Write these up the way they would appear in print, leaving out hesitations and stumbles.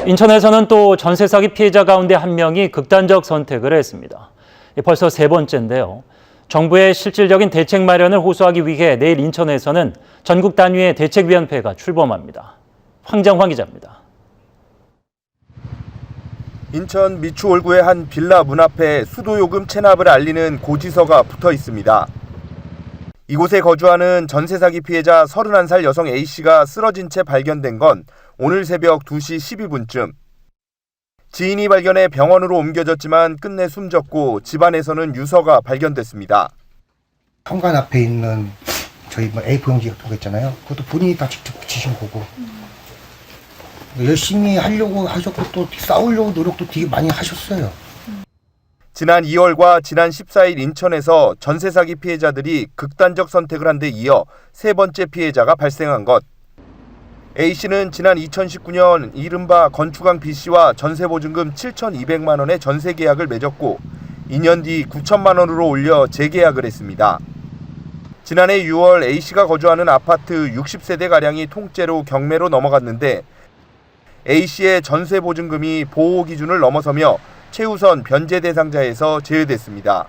인천에서는 또 전세 사기 피해자 가운데 한 명이 극단적 선택을 했습니다. 벌써 세 번째인데요. 정부의 실질적인 대책 마련을 호소하기 위해 내일 인천에서는 전국 단위의 대책위원회가 출범합니다. 황정환 기자입니다. 인천 미추홀구의 한 빌라 문 앞에 수도요금 체납을 알리는 고지서가 붙어 있습니다. 이곳에 거주하는 전세 사기 피해자 31살 여성 A씨가 쓰러진 채 발견된 건 오늘 새벽 2시 12분쯤. 지인이 발견해 병원으로 옮겨졌지만 끝내 숨졌고 집안에서는 유서가 발견됐습니다. 현관 앞에 있는 저희 A4용지 같은 거 있잖아요. 그것도 본인이 다 직접 붙이신 거고. 열심히 하려고 하셨고 또 싸우려고 노력도 되게 많이 하셨어요. 지난 2월과 지난 14일 인천에서 전세 사기 피해자들이 극단적 선택을 한 데 이어 세 번째 피해자가 발생한 것. A씨는 지난 2019년 이른바 건축왕 B씨와 전세보증금 7,200만 원의 전세 계약을 맺었고 2년 뒤 9천만 원으로 올려 재계약을 했습니다. 지난해 6월 A씨가 거주하는 아파트 60세대가량이 통째로 경매로 넘어갔는데 A씨의 전세보증금이 보호 기준을 넘어서며 최우선 변제 대상자에서 제외됐습니다.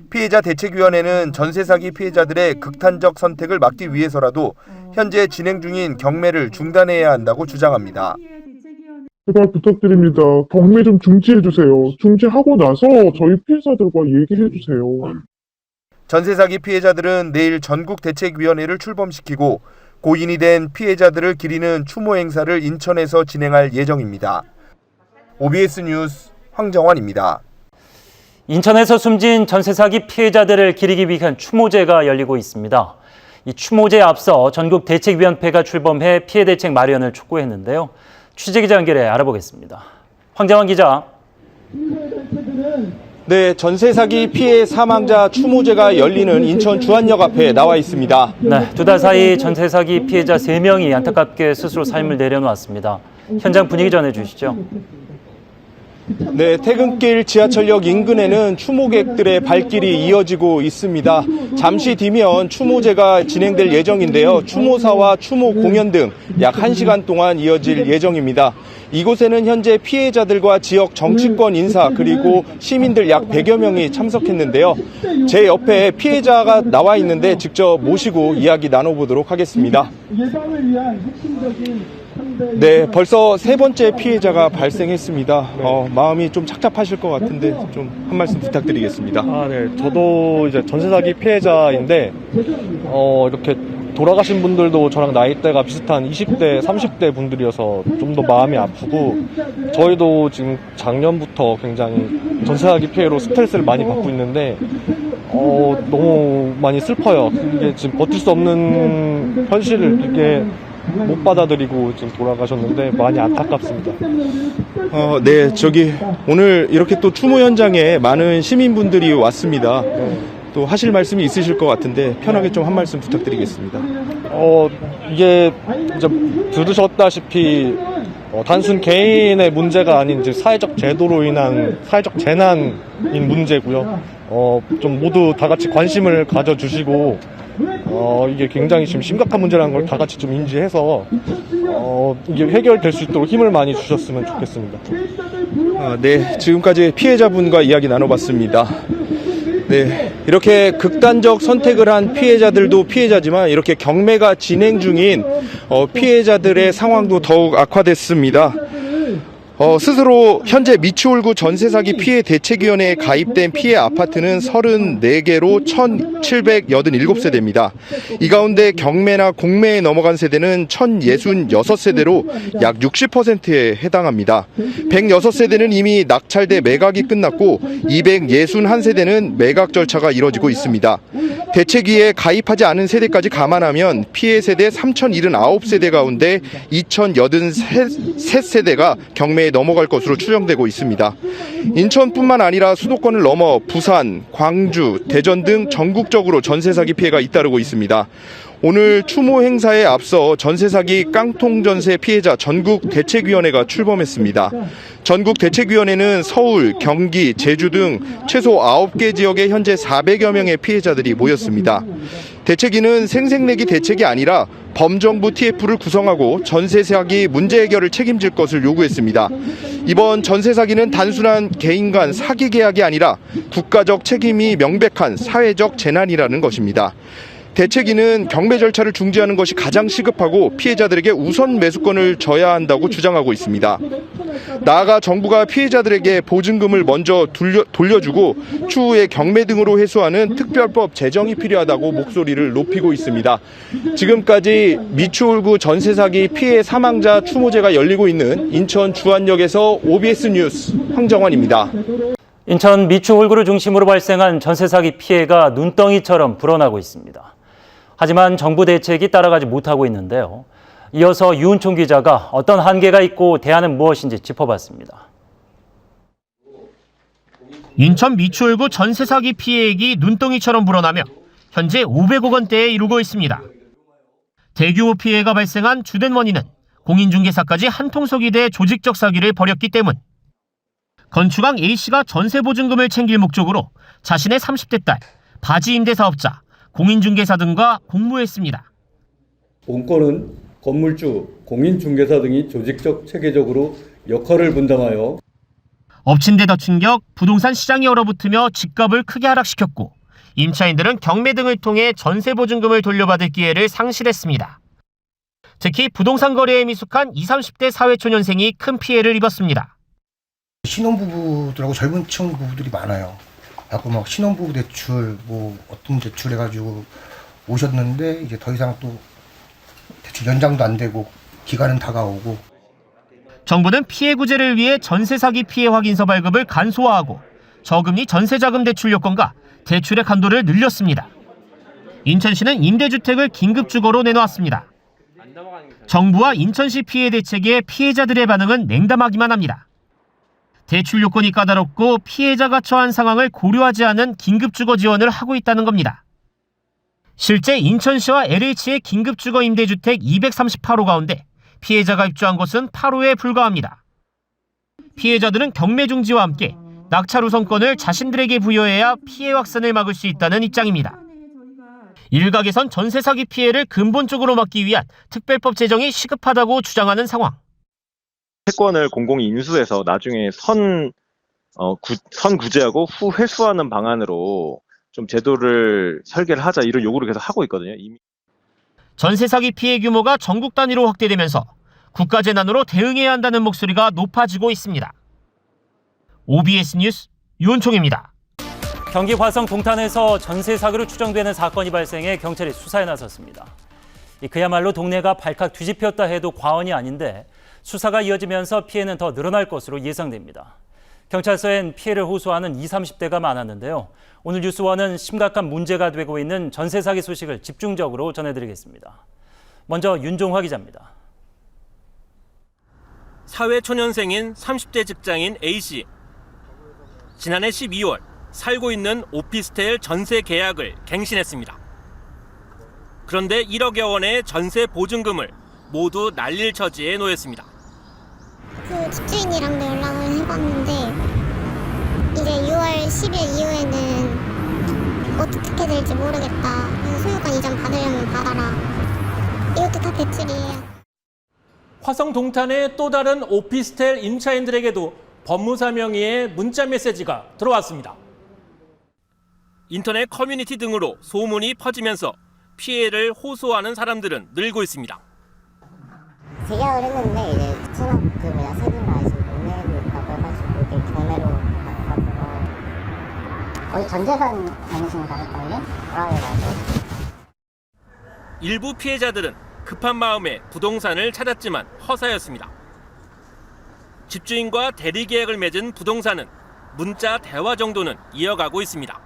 피해자 대책위원회는 전세 사기 피해자들의 극단적 선택을 막기 위해서라도 현재 진행 중인 경매를 중단해야 한다고 주장합니다. 제발 부탁드립니다. 경매 좀 중지해주세요. 중지하고 나서 저희 피해자들과 얘기해주세요. 전세 사기 피해자들은 내일 전국 대책위원회를 출범시키고 고인이 된 피해자들을 기리는 추모 행사를 인천에서 진행할 예정입니다. OBS 뉴스 황정환입니다. 인천에서 숨진 전세 사기 피해자들을 기리기 위한 추모제가 열리고 있습니다. 이 추모제에 앞서 전국 대책위원회가 출범해 피해 대책 마련을 촉구했는데요. 취재기자 연결해 알아보겠습니다. 황정환 기자. 네, 전세 사기 피해 사망자 추모제가 열리는 인천 주안역 앞에 나와 있습니다. 네, 두 달 사이 전세 사기 피해자 3명이 안타깝게 스스로 삶을 내려놓았습니다. 현장 분위기 전해주시죠. 네, 퇴근길 지하철역 인근에는 추모객들의 발길이 이어지고 있습니다. 잠시 뒤면 추모제가 진행될 예정인데요. 추모사와 추모 공연 등 약 1시간 동안 이어질 예정입니다. 이곳에는 현재 피해자들과 지역 정치권 인사 그리고 시민들 약 100여 명이 참석했는데요. 제 옆에 피해자가 나와 있는데 직접 모시고 이야기 나눠보도록 하겠습니다. 네, 벌써 세 번째 피해자가 발생했습니다. 마음이 좀 착잡하실 것 같은데 좀 한 말씀 부탁드리겠습니다. 네, 저도 이제 전세 사기 피해자인데 이렇게 돌아가신 분들도 저랑 나이대가 비슷한 20대, 30대 분들이어서 좀 더 마음이 아프고 저희도 지금 작년부터 굉장히 전세 사기 피해로 스트레스를 많이 받고 있는데 너무 많이 슬퍼요. 이게 지금 버틸 수 없는 현실을 이게 못 받아들이고 지금 돌아가셨는데 많이 안타깝습니다. 네, 오늘 이렇게 또 추모 현장에 많은 시민분들이 왔습니다. 또 하실 말씀이 있으실 것 같은데 편하게 좀 한 말씀 부탁드리겠습니다. 이게 이제 들으셨다시피 단순 개인의 문제가 아닌 이제 사회적 제도로 인한 사회적 재난인 문제고요. 좀 모두 다 같이 관심을 가져주시고 이게 굉장히 지금 심각한 문제라는 걸 다 같이 좀 인지해서 이게 해결될 수 있도록 힘을 많이 주셨으면 좋겠습니다. 네, 지금까지 피해자분과 이야기 나눠봤습니다. 네, 이렇게 극단적 선택을 한 피해자들도 피해자지만 이렇게 경매가 진행 중인 피해자들의 상황도 더욱 악화됐습니다. 스스로 현재 미추홀구 전세 사기 피해 대책위원회에 가입된 피해 아파트는 34개로 1,787세대입니다. 이 가운데 경매나 공매에 넘어간 세대는 1,066세대로 약 60%에 해당합니다. 106세대는 이미 낙찰돼 매각이 끝났고 261세대는 매각 절차가 이뤄지고 있습니다. 대책위에 가입하지 않은 세대까지 감안하면 피해 세대 3,079세대 가운데 2,083세대가 경매에 넘어갈 것으로 추정되고 있습니다. 인천뿐만 아니라 수도권을 넘어 부산, 광주, 대전 등 전국적으로 전세 사기 피해가 잇따르고 있습니다. 오늘 추모 행사에 앞서 전세 사기 깡통 전세 피해자 전국 대책위원회가 출범했습니다. 전국 대책위원회는 서울, 경기, 제주 등 최소 9개 지역에 현재 400여 명의 피해자들이 모였습니다. 대책위는 생색내기 대책이 아니라 범정부 TF를 구성하고 전세 사기 문제 해결을 책임질 것을 요구했습니다. 이번 전세 사기는 단순한 개인 간 사기 계약이 아니라 국가적 책임이 명백한 사회적 재난이라는 것입니다. 대책위는 경매 절차를 중지하는 것이 가장 시급하고 피해자들에게 우선 매수권을 줘야 한다고 주장하고 있습니다. 나아가 정부가 피해자들에게 보증금을 먼저 돌려주고 추후에 경매 등으로 회수하는 특별법 제정이 필요하다고 목소리를 높이고 있습니다. 지금까지 미추홀구 전세 사기 피해 사망자 추모제가 열리고 있는 인천 주안역에서 OBS 뉴스 황정환입니다. 인천 미추홀구를 중심으로 발생한 전세 사기 피해가 눈덩이처럼 불어나고 있습니다. 하지만 정부 대책이 따라가지 못하고 있는데요. 이어서 유은총 기자가 어떤 한계가 있고 대안은 무엇인지 짚어봤습니다. 인천 미추홀구 전세 사기 피해액이 눈덩이처럼 불어나며 현재 500억 원대에 이르고 있습니다. 대규모 피해가 발생한 주된 원인은 공인중개사까지 한통속이 돼 조직적 사기를 벌였기 때문. 건축왕 A씨가 전세보증금을 챙길 목적으로 자신의 30대 딸, 바지 임대 사업자, 공인중개사 등과 공모했습니다. 본건은 건물주, 공인중개사 등이 조직적 체계적으로 역할을 분담하여 엎친 데 덮친 격 부동산 시장이 얼어붙으며 집값을 크게 하락시켰고 임차인들은 경매 등을 통해 전세보증금을 돌려받을 기회를 상실했습니다. 특히 부동산 거래에 미숙한 20, 30대 사회초년생이 큰 피해를 입었습니다. 신혼부부들하고 젊은 층 부부들이 많아요. 자꾸 막 신혼부부 대출, 뭐 어떤 대출 해가지고 오셨는데 이제 더 이상 또 대출 연장도 안 되고 기간은 다가오고. 정부는 피해 구제를 위해 전세 사기 피해 확인서 발급을 간소화하고 저금리 전세자금 대출 요건과 대출의 한도를 늘렸습니다. 인천시는 임대주택을 긴급주거로 내놓았습니다. 정부와 인천시 피해 대책에 피해자들의 반응은 냉담하기만 합니다. 대출 요건이 까다롭고 피해자가 처한 상황을 고려하지 않은 긴급주거 지원을 하고 있다는 겁니다. 실제 인천시와 LH의 긴급주거 임대주택 238호 가운데 피해자가 입주한 곳은 8호에 불과합니다. 피해자들은 경매 중지와 함께 낙찰 우선권을 자신들에게 부여해야 피해 확산을 막을 수 있다는 입장입니다. 일각에선 전세 사기 피해를 근본적으로 막기 위한 특별법 제정이 시급하다고 주장하는 상황. 채권을 공공이 인수해서 나중에 선 구제하고 후 회수하는 방안으로 좀 제도를 설계를 하자 이런 요구를 계속 하고 있거든요. 이미. 전세 사기 피해 규모가 전국 단위로 확대되면서 국가 재난으로 대응해야 한다는 목소리가 높아지고 있습니다. OBS 뉴스 유은총입니다. 경기 화성 동탄에서 전세 사기로 추정되는 사건이 발생해 경찰이 수사에 나섰습니다. 그야말로 동네가 발칵 뒤집혔다 해도 과언이 아닌데 수사가 이어지면서 피해는 더 늘어날 것으로 예상됩니다. 경찰서엔 피해를 호소하는 20, 30대가 많았는데요. 오늘 뉴스원은 심각한 문제가 되고 있는 전세 사기 소식을 집중적으로 전해드리겠습니다. 먼저 윤종화 기자입니다. 사회초년생인 30대 직장인 A씨. 지난해 12월 살고 있는 오피스텔 전세 계약을 갱신했습니다. 그런데 1억여 원의 전세 보증금을 모두 날릴 처지에 놓였습니다. 그 집주인이랑도 연락을 해봤는데 이제 6월 10일 이후에는 어떻게 될지 모르겠다. 그래서 소유권 이전 받으려면 받아라. 이것도 다 대출이에요. 화성 동탄의 또 다른 오피스텔 임차인들에게도 법무사 명의의 문자 메시지가 들어왔습니다. 인터넷 커뮤니티 등으로 소문이 퍼지면서 피해를 호소하는 사람들은 늘고 있습니다. 재계약을 했는데 이제 수납금이나 세금을 아직 못 내고 있다고 해가지고 이게 경매로 가거든요. 거의 전재산 아니신가 그랬거든요. 일부 피해자들은 급한 마음에 부동산을 찾았지만 허사였습니다. 집주인과 대리계약을 맺은 부동산은 문자 대화 정도는 이어가고 있습니다.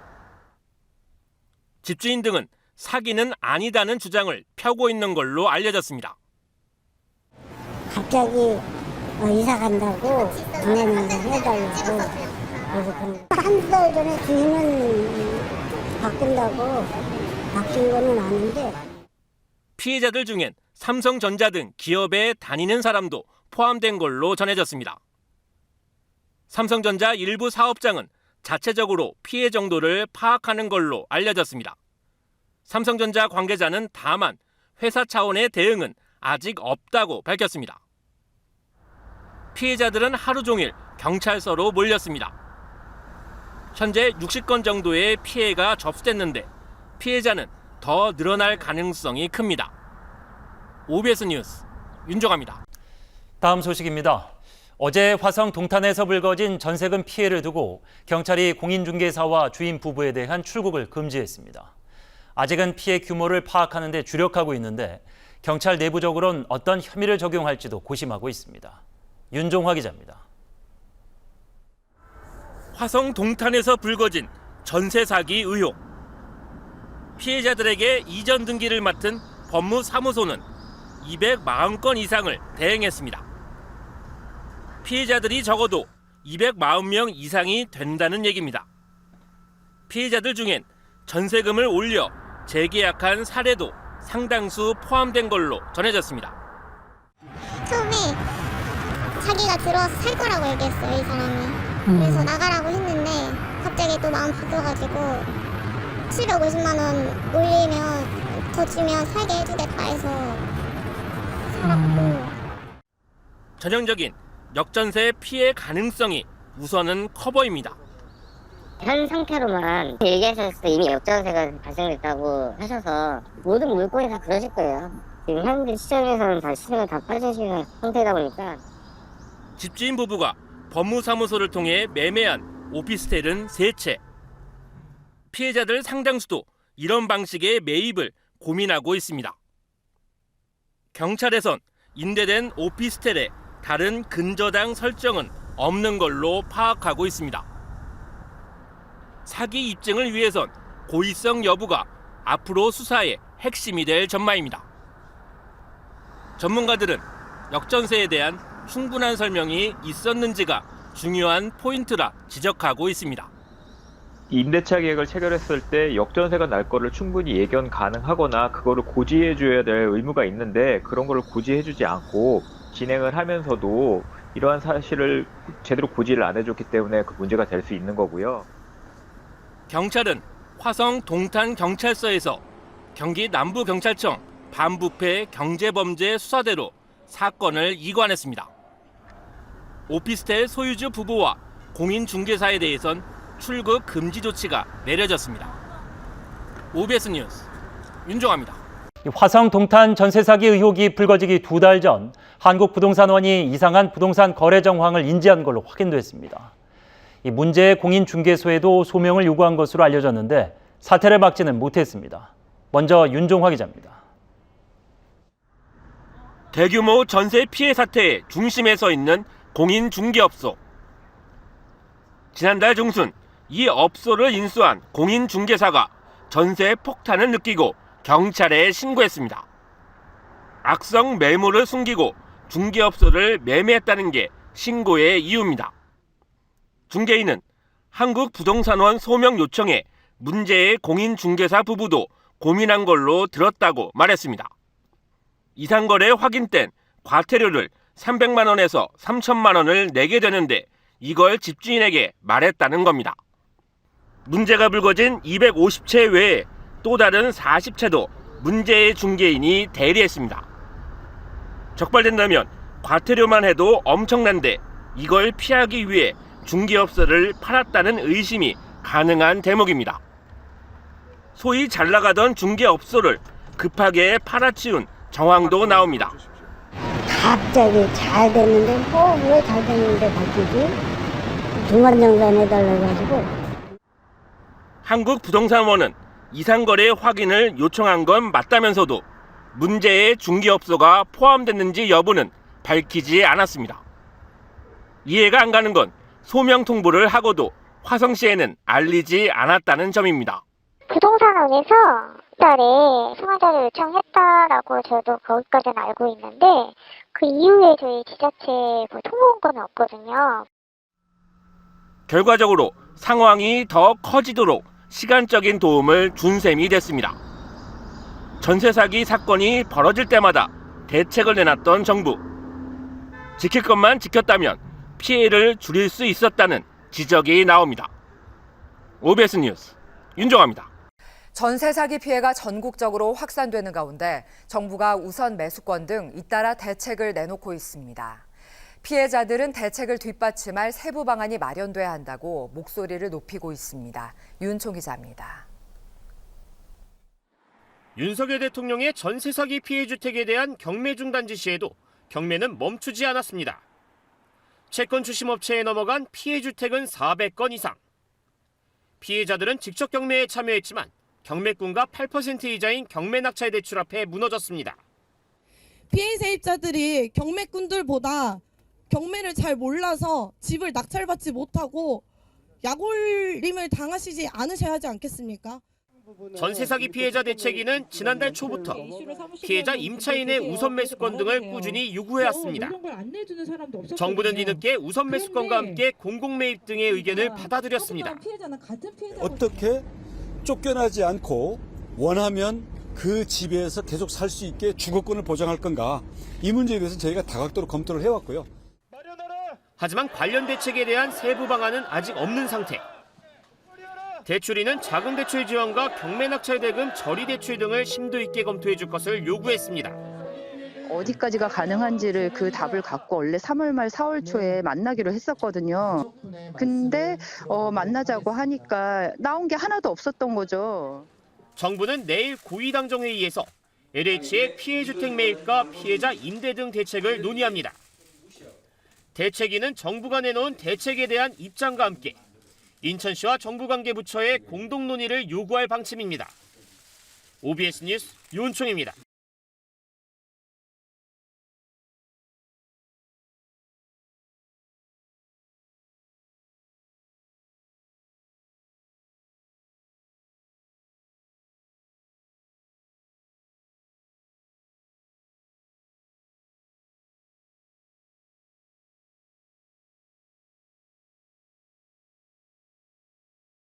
집주인 등은 사기는 아니다는 주장을 펴고 있는 걸로 알려졌습니다. 갑자기 이사 간다고 분해는 해달라고 한두 달 전에 주인은 바뀐다고 바뀐 거는 아닌데 피해자들 중엔 삼성전자 등 기업에 다니는 사람도 포함된 걸로 전해졌습니다. 삼성전자 일부 사업장은 자체적으로 피해 정도를 파악하는 걸로 알려졌습니다. 삼성전자 관계자는 다만 회사 차원의 대응은 아직 없다고 밝혔습니다. 피해자들은 하루 종일 경찰서로 몰렸습니다. 현재 60건 정도의 피해가 접수됐는데 피해자는 더 늘어날 가능성이 큽니다. OBS 뉴스 윤정아입니다. 다음 소식입니다. 어제 화성 동탄에서 불거진 전세금 피해를 두고 경찰이 공인중개사와 주인 부부에 대한 출국을 금지했습니다. 아직은 피해 규모를 파악하는 데 주력하고 있는데 경찰 내부적으로는 어떤 혐의를 적용할지도 고심하고 있습니다. 윤종화 기자입니다. 화성 동탄에서 불거진 전세 사기 의혹. 피해자들에게 이전 등기를 맡은 법무사무소는 240건 이상을 대행했습니다. 피해자들이 적어도 240명 이상이 된다는 얘기입니다. 피해자들 중엔 전세금을 올려 재계약한 사례도 상당수 포함된 걸로 전해졌습니다. 처음에 자기가 들어와서 살 거라고 얘기했어요, 이 사람이. 그래서 나가라고 했는데 갑자기 또 마음 바뀌어가지고 750만 원 올리면 더 주면 살게 해주겠다 해서 살았고. 전형적인 역전세 피해 가능성이 우선은 커 보입니다. 현 상태로만 얘기하셨을 때 이미 역전세가 발생했다고 하셔서 모든 물건이 다 그러실 거예요. 지금 현재 시장에서는 다 시세가 다 빠지시는 상태다 보니까. 집주인 부부가 법무사무소를 통해 매매한 오피스텔은 3채. 피해자들 상당수도 이런 방식의 매입을 고민하고 있습니다. 경찰에선 임대된 오피스텔에 다른 근저당 설정은 없는 걸로 파악하고 있습니다. 사기 입증을 위해선 고의성 여부가 앞으로 수사의 핵심이 될 전망입니다. 전문가들은 역전세에 대한 충분한 설명이 있었는지가 중요한 포인트라 지적하고 있습니다. 임대차 계획을 체결했을 때 역전세가 날 거를 충분히 예견 가능하거나 그거를 고지해 줘야 될 의무가 있는데 그런 거를 고지해 주지 않고 진행을 하면서도 이러한 사실을 제대로 고지를 안 해줬기 때문에 그 문제가 될 수 있는 거고요. 경찰은 화성 동탄 경찰서에서 경기 남부경찰청 반부패 경제범죄 수사대로 사건을 이관했습니다. 오피스텔 소유주 부부와 공인중개사에 대해선 출국 금지 조치가 내려졌습니다. OBS 뉴스 윤종아입니다. 화성 동탄 전세 사기 의혹이 불거지기 2달 전 한국부동산원이 이상한 부동산 거래 정황을 인지한 걸로 확인됐습니다. 이 문제의 공인중개소에도 소명을 요구한 것으로 알려졌는데 사태를 막지는 못했습니다. 먼저 윤종화 기자입니다. 대규모 전세 피해 사태의 중심에 서 있는 공인중개업소. 지난달 중순 이 업소를 인수한 공인중개사가 전세 폭탄을 느끼고 경찰에 신고했습니다. 악성 매물을 숨기고 중개업소를 매매했다는 게 신고의 이유입니다. 중개인은 한국부동산원 소명 요청에 문제의 공인중개사 부부도 고민한 걸로 들었다고 말했습니다. 이상거래 확인된 과태료를 300만 원에서 3천만 원을 내게 되는데 이걸 집주인에게 말했다는 겁니다. 문제가 불거진 250채 외에 또 다른 40채도 문제의 중개인이 대리했습니다. 적발된다면 과태료만 해도 엄청난데 이걸 피하기 위해 중개업소를 팔았다는 의심이 가능한 대목입니다. 소위 잘 나가던 중개업소를 급하게 팔아치운 정황도 나옵니다. 갑자기 잘 됐는데 왜 잘 됐는데 바뀌지? 중간정산 해달라고 해가지고. 한국부동산원은 이상거래 확인을 요청한 건 맞다면서도 문제의 중개업소가 포함됐는지 여부는 밝히지 않았습니다. 이해가 안 가는 건 소명 통보를 하고도 화성시에는 알리지 않았다는 점입니다. 부동산원에서 달에 승하자료 요청했다라고 저도 거기까지는 알고 있는데 그 이후에 저희 지자체에 통보한 건 없거든요. 결과적으로 상황이 더 커지도록 시간적인 도움을 준 셈이 됐습니다. 전세 사기 사건이 벌어질 때마다 대책을 내놨던 정부. 지킬 것만 지켰다면 피해를 줄일 수 있었다는 지적이 나옵니다. OBS 뉴스 윤종아입니다. 전세 사기 피해가 전국적으로 확산되는 가운데 정부가 우선 매수권 등 잇따라 대책을 내놓고 있습니다. 피해자들은 대책을 뒷받침할 세부 방안이 마련돼야 한다고 목소리를 높이고 있습니다. 윤총 기자입니다. 윤석열 대통령의 전세 사기 피해 주택에 대한 경매 중단 지시에도 경매는 멈추지 않았습니다. 채권 추심업체에 넘어간 피해 주택은 400건 이상. 피해자들은 직접 경매에 참여했지만 경매꾼과 8% 이자인 경매 낙찰 대출 앞에 무너졌습니다. 피해 세입자들이 경매꾼들보다 경매를 잘 몰라서 집을 낙찰받지 못하고 약올림을 당하시지 않으셔야 하지 않겠습니까? 전세 사기 피해자 대책위는 지난달 초부터 피해자 임차인의 우선 매수권 등을 꾸준히 요구해왔습니다. 정부는 뒤늦게 우선 매수권과 함께 공공매입 등의 의견을 받아들였습니다. 어떻게 쫓겨나지 않고 원하면 그 집에서 계속 살 수 있게 주거권을 보장할 건가, 이 문제에 대해서 저희가 다각도로 검토를 해왔고요. 하지만 관련 대책에 대한 세부 방안은 아직 없는 상태. 대출위는 자금 대출 지원과 경매 낙찰 대금 저리 대출 등을 심도 있게 검토해 줄 것을 요구했습니다. 어디까지가 가능한지를 그 답을 갖고 원래 3월 말 4월 초에 만나기로 했었거든요. 근데 만나자고 하니까 나온 게 하나도 없었던 거죠. 정부는 내일 고위당정회의에서 LH의 피해 주택 매입과 피해자 임대 등 대책을 논의합니다. 대책위는 정부가 내놓은 대책에 대한 입장과 함께 인천시와 정부 관계 부처의 공동 논의를 요구할 방침입니다. OBS 뉴스 윤총입니다.